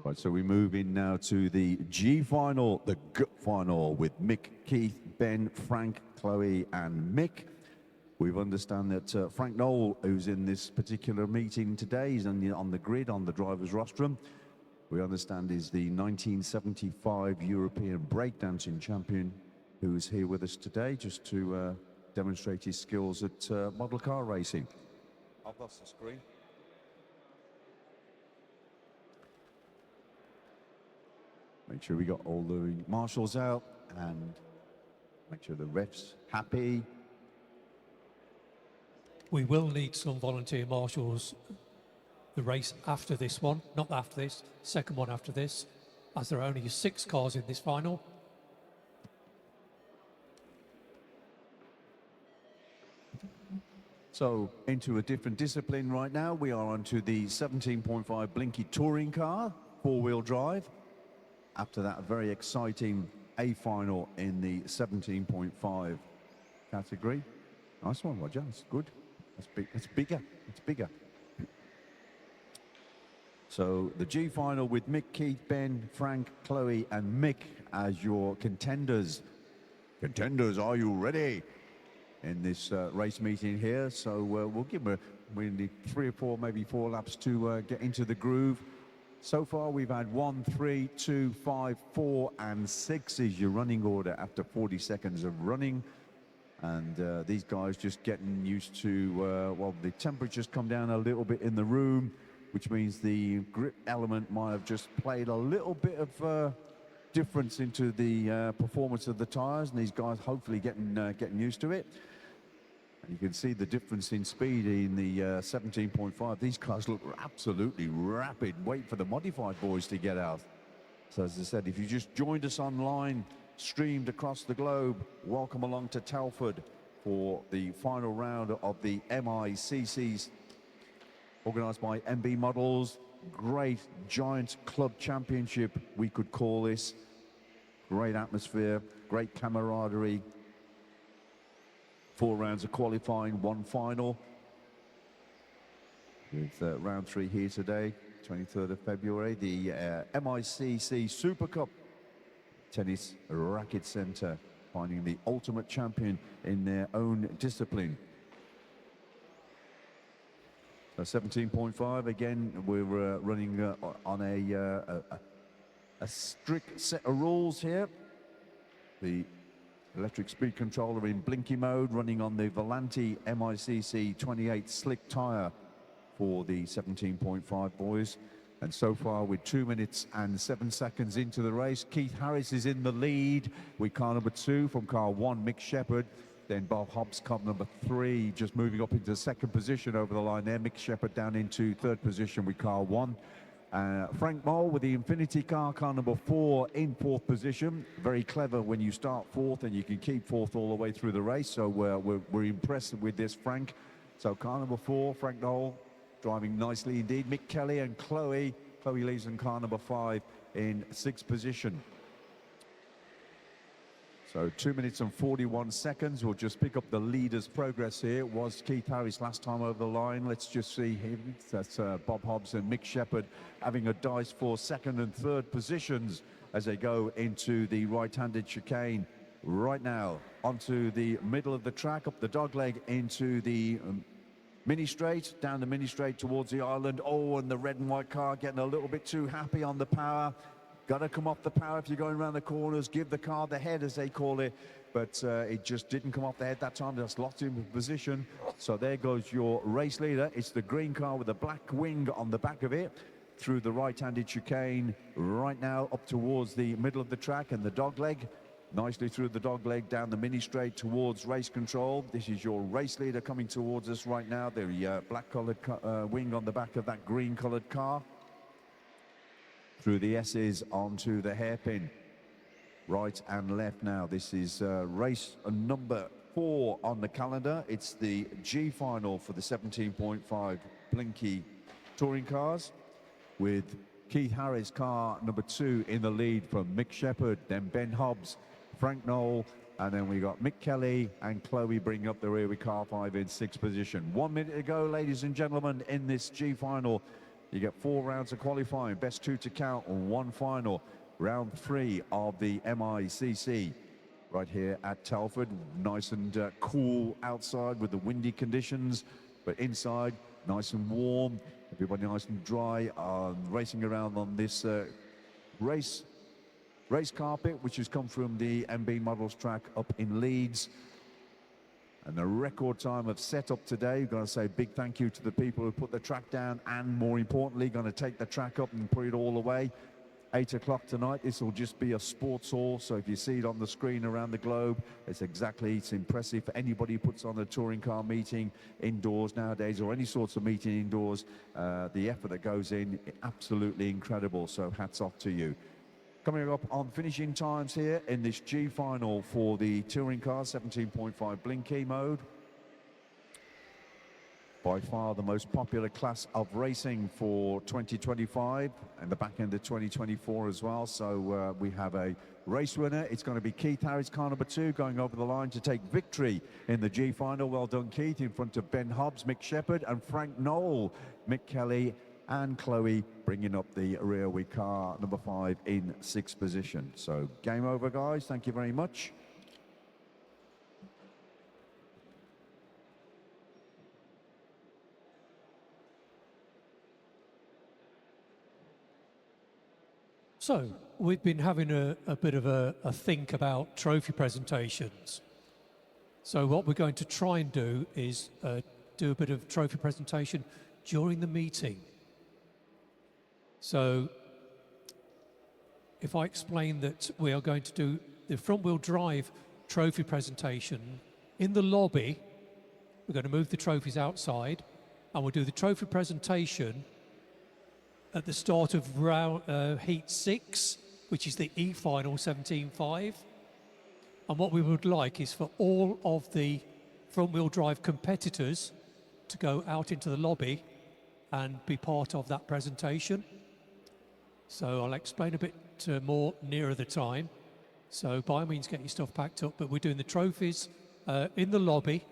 Right, so we move in now to the G final, the G final with Mick, Keith, Ben, Frank, Chloe, and Mick. We understand that Frank Knoll, who's in this particular meeting today, is on the grid, on the driver's rostrum. We understand is the 1975 European breakdancing champion who is here with us today just to demonstrate his skills at model car racing. I've lost the screen. Make sure we got all the marshals out and make sure the ref's happy. We will need some volunteer marshals the race after this one, not after this, second one after this, as there are only 6 cars in this final. So into a different discipline right now. We are onto the 17.5 Blinky touring car, 4-wheel drive. After that, a very exciting A final in the 17.5 category. Nice one, Roger. That's good. That's big. That's bigger. It's bigger. So the G final with Mick, Keith, Ben, Frank, Chloe, and Mick as your contenders. Contenders, are you ready? In this race meeting here. So we'll give them we need 3 or 4, maybe 4 laps to get into the groove. So far, we've had 1, 3, 2, 5, 4, and 6 is your running order after 40 seconds of running. And these guys just getting used to, well, the temperature's come down a little bit in the room, which means the grip element might have just played a little bit of difference into the performance of the tyres. And these guys hopefully getting used to it. And you can see the difference in speed in the 17.5. These cars look absolutely rapid. Wait for the modified boys to get out. So as I said, if you just joined us online, streamed across the globe, welcome along to Telford for the final round of the MICCs organised by MB Models. Great giant club championship, we could call this. Great atmosphere, great camaraderie. 4 rounds of qualifying, 1 final. With round 3 here today, 23rd of February, the MICC Super Cup Tennis Racket Centre, finding the ultimate champion in their own discipline. So 17.5, again, we're running on a strict set of rules here. The electric speed controller in Blinky mode, running on the Volanti MICC 28 slick tyre for the 17.5 boys. And so far, with 2 minutes and 7 seconds into the race, Keith Harris is in the lead with car number 2 from car 1, Mick Shepherd. Then Bob Hobbs, car number 3, just moving up into 2nd position over the line there. Mick Shepherd down into 3rd position with car 1. Frank Mole with the Infinity car number 4 in 4th position. Very clever when you start 4th and you can keep 4th all the way through the race. So we're impressed with this, Frank. So car number 4, Frank Knoll, driving nicely indeed. Mick Kelly and Chloe leaves in car number 5 in 6th position. So 2 minutes and 41 seconds. We'll just pick up the leader's progress here. It was Keith Harris last time over the line. Let's just see him. That's Bob Hobbs and Mick Shepherd having a dice for 2nd and 3rd positions as they go into the right-handed chicane. Right now, onto the middle of the track, up the dogleg into the mini straight, down the mini straight towards the island. Oh, and the red and white car getting a little bit too happy on the power. Got to come off the power if you're going around the corners. Give the car the head, as they call it. But it just didn't come off the head that time. Just locked him in position. So there goes your race leader. It's the green car with a black wing on the back of it. Through the right-handed chicane. Right now up towards the middle of the track and the dogleg. Nicely through the dogleg, down the mini straight towards race control. This is your race leader coming towards us right now. The black-coloured wing on the back of that green-coloured car. Through the S's onto the hairpin. Right and left now. This is race number 4 on the calendar. It's the G final for the 17.5 Blinky touring cars with Keith Harris, car number 2 in the lead from Mick Shepherd, then Ben Hobbs, Frank Knoll, And then we got Mick Kelly and Chloe bringing up the rear with car 5 in 6th position. 1 minute to go, ladies and gentlemen, in this G final. You get 4 rounds of qualifying, best 2 to count, and 1 final. Round 3 of the MICC. Right here at Telford, nice and cool outside with the windy conditions, but inside nice and warm, everybody nice and dry, racing around on this race carpet, which has come from the MB Models track up in Leeds. And the record time of setup today, we've got to say a big thank you to the people who put the track down, and more importantly, going to take the track up and put it all away. 8 o'clock tonight, this will just be a sports hall, so if you see it on the screen around the globe, it's impressive for anybody who puts on a touring car meeting indoors nowadays, or any sorts of meeting indoors. The effort that goes in, absolutely incredible, so hats off to you. Coming up on finishing times here in this G final for the touring car 17.5 Blinky mode. By far the most popular class of racing for 2025 and the back end of 2024 as well. So we have a race winner. It's going to be Keith Harris, car number 2, going over the line to take victory in the G final. Well done, Keith, in front of Ben Hobbs, Mick Shepherd and Frank Knoll. Mick Kelly and Chloe bringing up the rear with car number 5 in 6th position. So game over, guys. Thank you very much. So we've been having a bit of a think about trophy presentations. So what we're going to try and do is do a bit of trophy presentation during the meeting. So if I explain that we are going to do the front-wheel drive trophy presentation in the lobby, we're going to move the trophies outside, and we'll do the trophy presentation at the start of round, heat 6, which is the E-final 17.5. And what we would like is for all of the front-wheel drive competitors to go out into the lobby and be part of that presentation. So I'll explain a bit more nearer the time. So by all means, get your stuff packed up, but we're doing the trophies in the lobby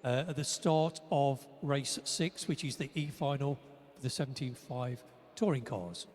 at the start of race 6, which is the E-final for the 17.5 touring cars.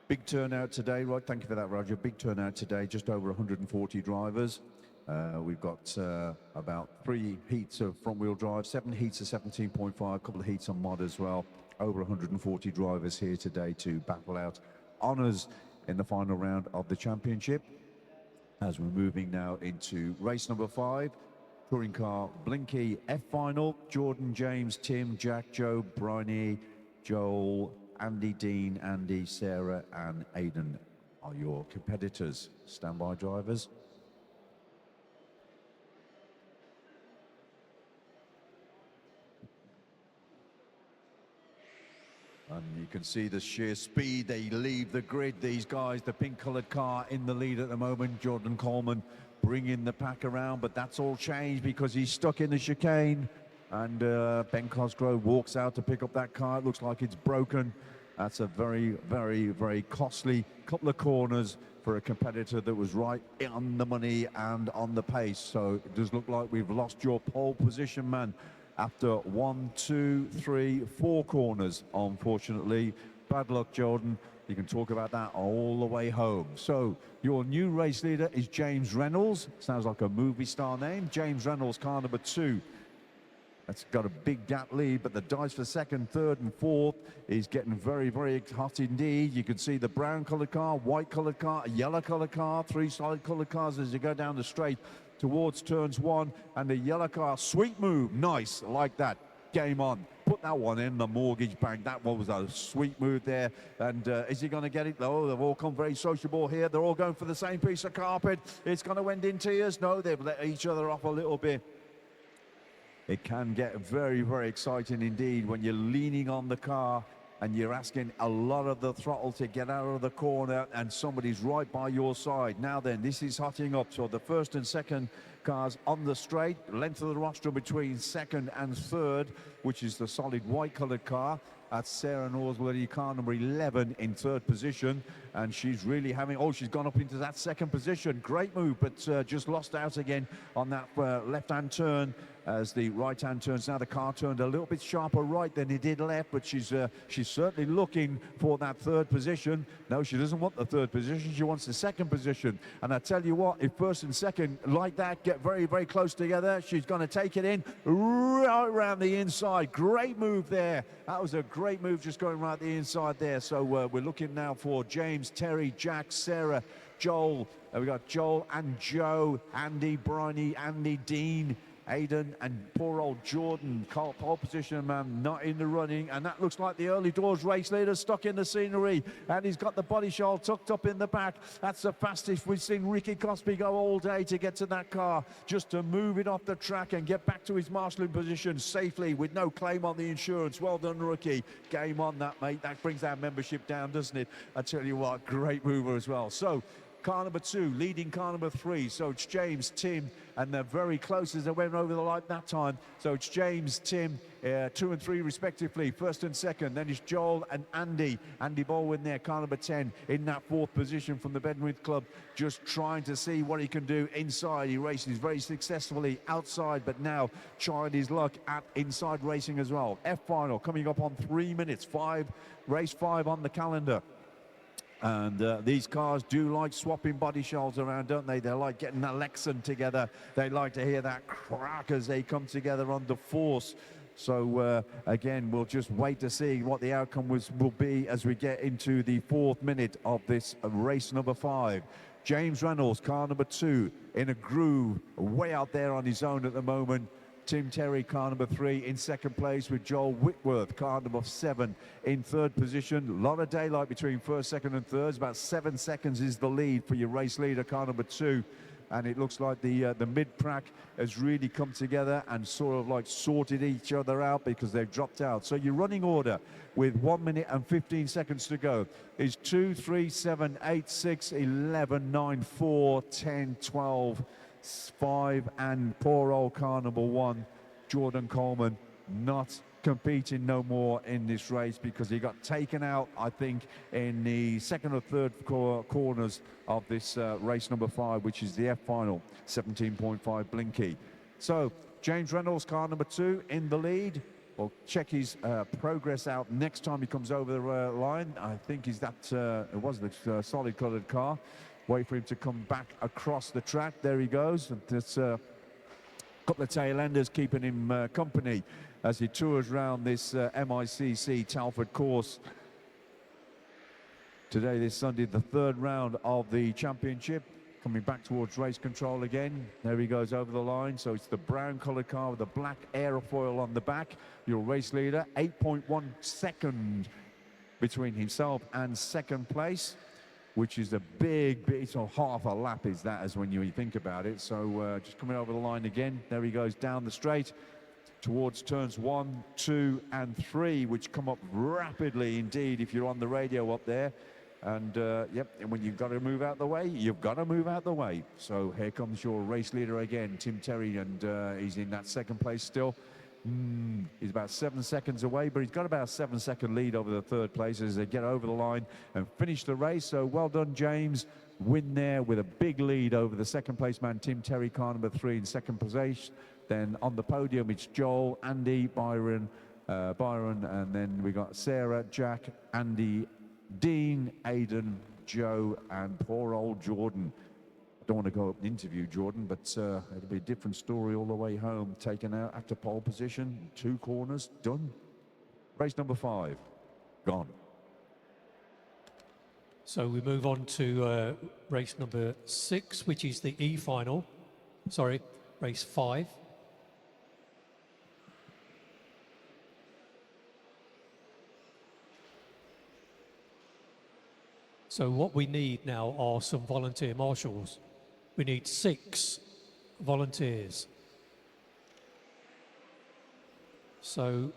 Big turnout today, right? Thank you for that, Roger. Big turnout today, just over 140 drivers. We've got about 3 heats of front-wheel drive, 7 heats of 17.5, a couple of heats on mod as well. Over 140 drivers here today to battle out honours in the final round of the championship. As we're moving now into race number 5, touring car Blinky F final. Jordan, James, Tim, Jack, Joe, Bryony, Joel, Andy, Dean, Andy, Sarah and Aidan are your competitors. Standby drivers. And you can see the sheer speed they leave the grid, these guys. The pink coloured car in the lead at the moment. Jordan Coleman bringing the pack around, but that's all changed because he's stuck in the chicane. And Ben Cosgrove walks out to pick up that car. It looks like it's broken. That's a very, very, very costly couple of corners for a competitor that was right on the money and on the pace. So it does look like we've lost your pole position, man. After 1, 2, 3, 4 corners, unfortunately. Bad luck, Jordan. You can talk about that all the way home. So your new race leader is James Reynolds. Sounds like a movie star name. James Reynolds, car number 2. That's got a big gap lead, but the dice for 2nd, 3rd and 4th is getting very, very hot indeed. You can see the brown coloured car, white coloured car, a yellow coloured car, 3 solid coloured cars as you go down the straight towards turns 1, and the yellow car, sweet move, nice, like that, game on. Put that one in the mortgage bank. That one was a sweet move there. And is he going to get it? Oh, they've all come very sociable here. They're all going for the same piece of carpet. It's going to end in tears. No, they've let each other off a little bit. It can get very, very exciting indeed when you're leaning on the car and you're asking a lot of the throttle to get out of the corner and somebody's right by your side. Now then, this is hotting up. So the 1st and 2nd cars on the straight, length of the rostrum between second and third, which is the solid white coloured car. That's Sarah Norsworthy, car number 11 in third position, and she's really having, oh, she's gone up into that second position. Great move, but just lost out again on that left-hand turn as the right-hand turns. Now the car turned a little bit sharper right than it did left, but she's certainly looking for that third position. No, she doesn't want the third position. She wants the second position. And I tell you what, if first and second like that get very, very close together, she's going to take it in right around the inside. Great move there. That was a great move, just going right the inside there. So we're looking now for James, Terry, Jack, Sarah, Joel. We got Joel and Joe, Andy, Bryony, Andy, Dean, Aidan, and poor old Jordan. Pole position man not in the running, and that looks like the early doors race leader stuck in the scenery, and he's got the body shawl tucked up in the back. That's the fastest we've seen Ricky Cosby go all day to get to that car, just to move it off the track and get back to his marshalling position safely with no claim on the insurance. Well done, Ricky. Game on that, mate. That brings our membership down, doesn't it? I tell you what, great mover as well. So car number 2 leading car number 3, so it's James, Tim, and they're very close as they went over the line that time. So it's James, Tim, 2 and 3 respectively, first and second. Then it's Joel and Andy Baldwin there, car number 10 in that 4th position from the Bedworth Club, just trying to see what he can do inside. He races very successfully outside, but now trying his luck at inside racing as well. F final coming up on 3 minutes, race 5 on the calendar. And these cars do like swapping body shells around, don't they? They like getting that Lexan together. They like to hear that crack as they come together under force. So again, we'll just wait to see what the outcome will be as we get into the 4th minute of this race number 5. James Reynolds, car number 2, in a groove, way out there on his own at the moment. Tim Terry, car number 3, in second place, with Joel Whitworth, car number 7, in third position. A lot of daylight between first, second and thirds. About 7 seconds is the lead for your race leader, car number 2. And it looks like the mid-pack has really come together and sort of like sorted each other out because they've dropped out. So your running order with 1 minute and 15 seconds to go is 2, 3, 7, 8, 6, 11, 9, 4, 10, 12, 5, and poor old car number 1, Jordan Coleman, not competing no more in this race because he got taken out, I think, in the second or third corners of this race number 5, which is the F final, 17.5 Blinky. So James Reynolds, car number 2, in the lead. We'll check his progress out next time he comes over the line. I think he's that, it was the solid coloured car. Wait for him to come back across the track. There he goes. There's a couple of tail enders keeping him company as he tours around this MICC Telford course. Today, this Sunday, the 3rd round of the championship. Coming back towards race control again. There he goes over the line. So it's the brown coloured car with the black aerofoil on the back. Your race leader, 8.1 second between himself and second place, which is a big, so half a lap is that, as when you think about it. So just coming over the line again. There he goes down the straight towards turns 1, 2, and 3, which come up rapidly indeed if you're on the radio up there. And yep, and when you've got to move out the way, you've got to move out the way. So here comes your race leader again, Tim Terry, and he's in that second place still. He's about 7 seconds away, but he's got about a 7-second lead over the third place as they get over the line and finish the race. So well done, James. Win there with a big lead over the second place man, Tim Terry, car number 3 in second place. Then on the podium, it's Joel, Andy, Byron, and then we got Sarah, Jack, Andy, Dean, Aidan, Joe, and poor old Jordan. I don't want to go up and interview Jordan, but it'll be a different story all the way home. Taken out after pole position, 2 corners, done. Race number 5, gone. So we move on to race number 6, which is the E final. Sorry, race 5. So what we need now are some volunteer marshals. We need 6 volunteers. So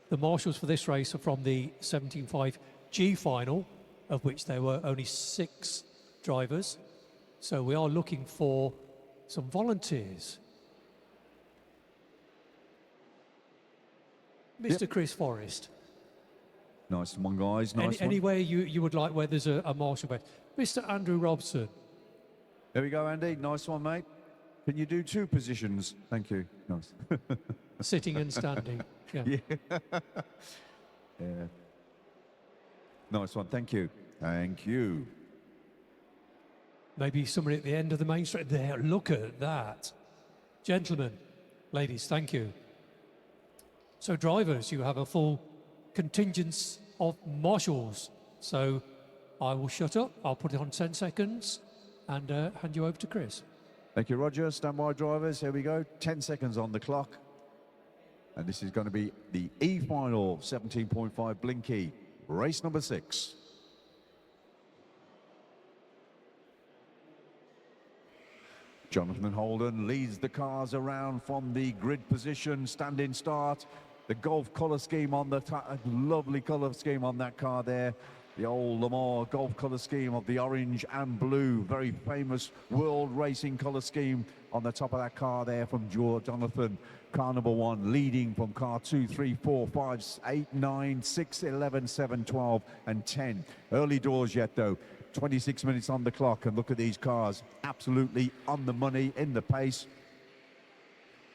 the marshals for this race are from the 17.5 G final, of which there were only 6 drivers. So we are looking for some volunteers. Mr. Kris Forrest. Nice one, guys. Nice one. Anywhere you would like where there's a marshal bed. Mr. Andrew Robson. There we go, Andy. Nice one, mate. Can you do 2 positions? Thank you. Nice. Sitting and standing. Yeah. Yeah. Nice one. Thank you. Thank you. Maybe somebody at the end of the main straight. There, look at that. Gentlemen, ladies, thank you. So drivers, you have a full contingent of marshals. So I will shut up. I'll put it on 10 seconds and hand you over to Kris. Thank you, Roger. Stand by, drivers. Here we go. 10 seconds on the clock. And this is going to be the E-final 17.5 Blinky, race number 6. Jonathan Holden leads the cars around from the grid position, standing start. The golf colour scheme on the lovely colour scheme on that car there. The old Lamar golf colour scheme of the orange and blue, very famous world racing colour scheme on the top of that car there from Jonathan. Car number 1 leading from car 2, 3, 4, 5, 8, 9, 6, 11, 7, 12 and 10. Early doors yet though. 26 minutes on the clock, and look at these cars, absolutely on the money in the pace.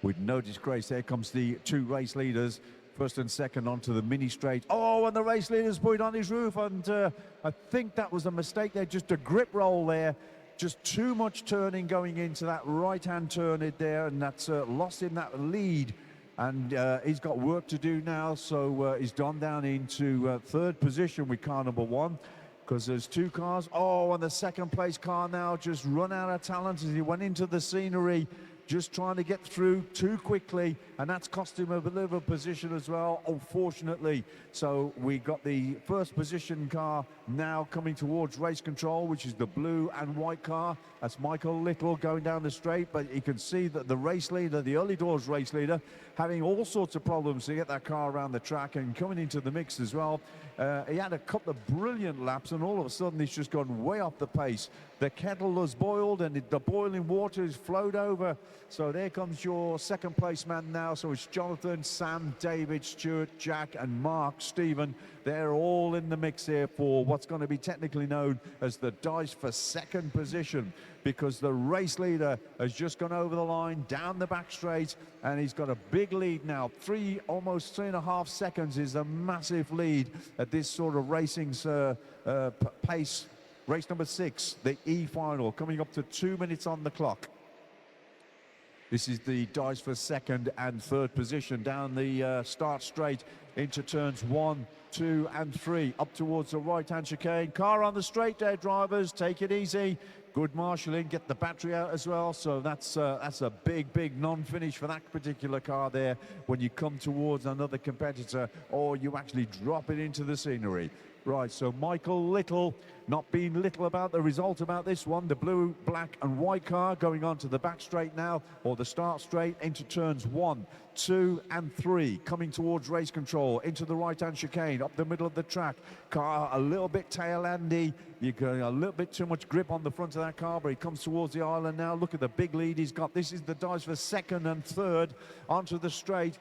With no disgrace, there comes the 2 race leaders, first and second onto the mini straight. Oh, and the race leader's put it on his roof, and I think that was a mistake there, just a grip roll there. Just too much turning going into that right-hand turn there, and that's lost him that lead. And he's got work to do now, so he's gone down into 3rd position with car number 1. Because there's 2 cars. Oh, and the 2nd place car now just run out of talent as he went into the scenery, just trying to get through too quickly, and that's cost him a bit of a position as well, unfortunately. So we got the 1st position car now coming towards race control, which is the blue and white car. That's Michael Little going down the straight, but you can see that the race leader, the early doors race leader, having all sorts of problems to get that car around the track and coming into the mix as well. He had a couple of brilliant laps, and all of a sudden he's just gone way off the pace. The kettle has boiled, and the boiling water has flowed over. So there comes your 2nd place man now. So it's Jonathan, Sam, David, Stuart, Jack and Mark, Stephen. They're all in the mix here for what's going to be technically known as the dice for 2nd position, because the race leader has just gone over the line, down the back straight, and he's got a big lead now. Almost 3.5 seconds is a massive lead at this sort of racing pace. Race number 6, the E-final, coming up to 2 minutes on the clock. This is the dice for 2nd and 3rd position down the start straight into turns 1, 2 and 3 up towards the right-hand chicane. Car on the straight there, drivers, take it easy. Good marshalling, get the battery out as well. So that's a big non-finish for that particular car there when you come towards another competitor, or you actually drop it into the scenery. Right, so Michael Little, not being little about the result about this one. The blue, black and white car going on to the back straight now, or the start straight into turns 1, 2 and 3, coming towards race control, into the right-hand chicane, up the middle of the track. Car a little bit tail-endy. You got a little bit too much grip on the front of that car, but he comes towards the island now. Look at the big lead he's got. This is the dice for 2nd and 3rd onto the straight.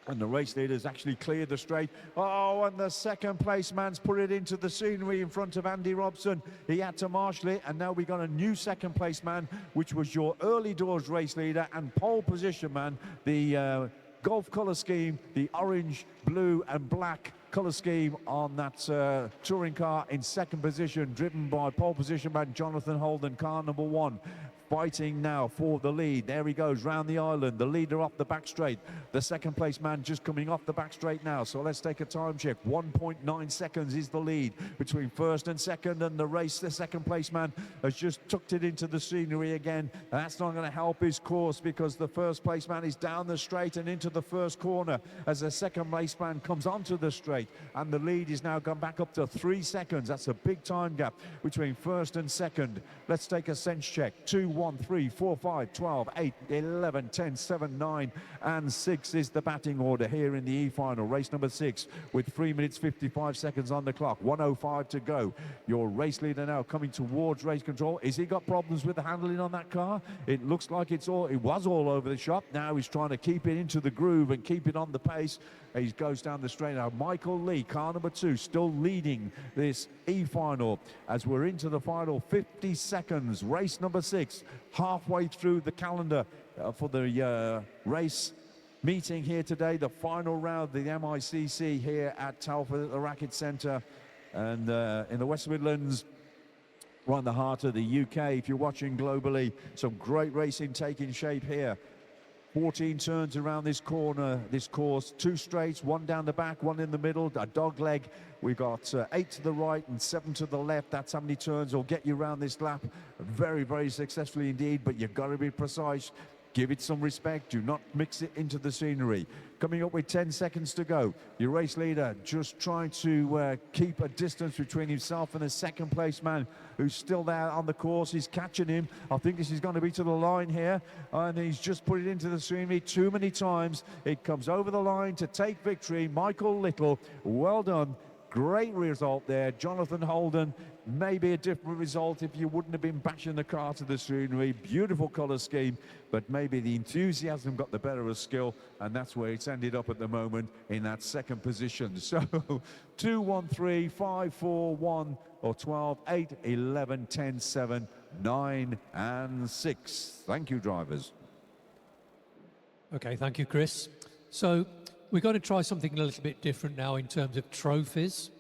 And the race leader's actually cleared the straight. Oh, and the 2nd place man's put it into the scenery in front of Andy Robson. He had to marshal it, and now we got a new 2nd place man, which was your early doors race leader and pole position man, the golf colour scheme, the orange, blue and black colour scheme on that touring car in 2nd position, driven by pole position man Jonathan Holden, car number 1. Fighting now for the lead. There he goes round the island, the leader off the back straight. The 2nd place man just coming off the back straight now. So let's take a time check. 1.9 seconds is the lead between 1st and 2nd, and the race, the 2nd place man has just tucked it into the scenery again. And that's not going to help his course, because the 1st place man is down the straight and into the 1st corner as the 2nd place man comes onto the straight, and the lead is now gone back up to 3 seconds. That's a big time gap between 1st and 2nd. Let's take a sense check. 2-1. 1, 3, 4, 5, 12, 8, 11, 10, 7, 9, and 6 is the batting order here in the E-final. Race number 6 with 3 minutes 55 seconds on the clock. 1:05 to go. Your race leader now coming towards race control. Has he got problems with the handling on that car? It looks like it was all over the shop. Now he's trying to keep it into the groove and keep it on the pace. He goes down the straight now. Michael Lee, car number 2, still leading this E-final as we're into the final 50 seconds. Race number 6, halfway through the calendar for the race meeting here today. The final round, the MICC here at Telford at the Racket Centre. And in the West Midlands, right in the heart of the UK. If you're watching globally, some great racing taking shape here. 14 turns around this corner, this course, 2 straights, 1 down the back, 1 in the middle, a dog leg. We've got 8 to the right and 7 to the left. That's how many turns will get you around this lap. Very, very successfully indeed, but you've got to be precise. Give it some respect. Do not mix it into the scenery. Coming up with 10 seconds to go. Your race leader just trying to keep a distance between himself and the second place man who's still there on the course. He's catching him. I think this is going to be to the line here. And he's just put it into the scenery too many times. It comes over the line to take victory. Michael Little, well done. Great result there. Jonathan Holden, maybe a different result if you wouldn't have been bashing the car to the scenery. Beautiful colour scheme, but maybe the enthusiasm got the better of skill, and that's where it's ended up at the moment in that second position. So 2, 1, 3, 5, 4, 1, or 12, 8, 11, 10, 7, 9, and 6. Thank you, drivers. Okay, thank you, Kris. So we're going to try something a little bit different now in terms of trophies.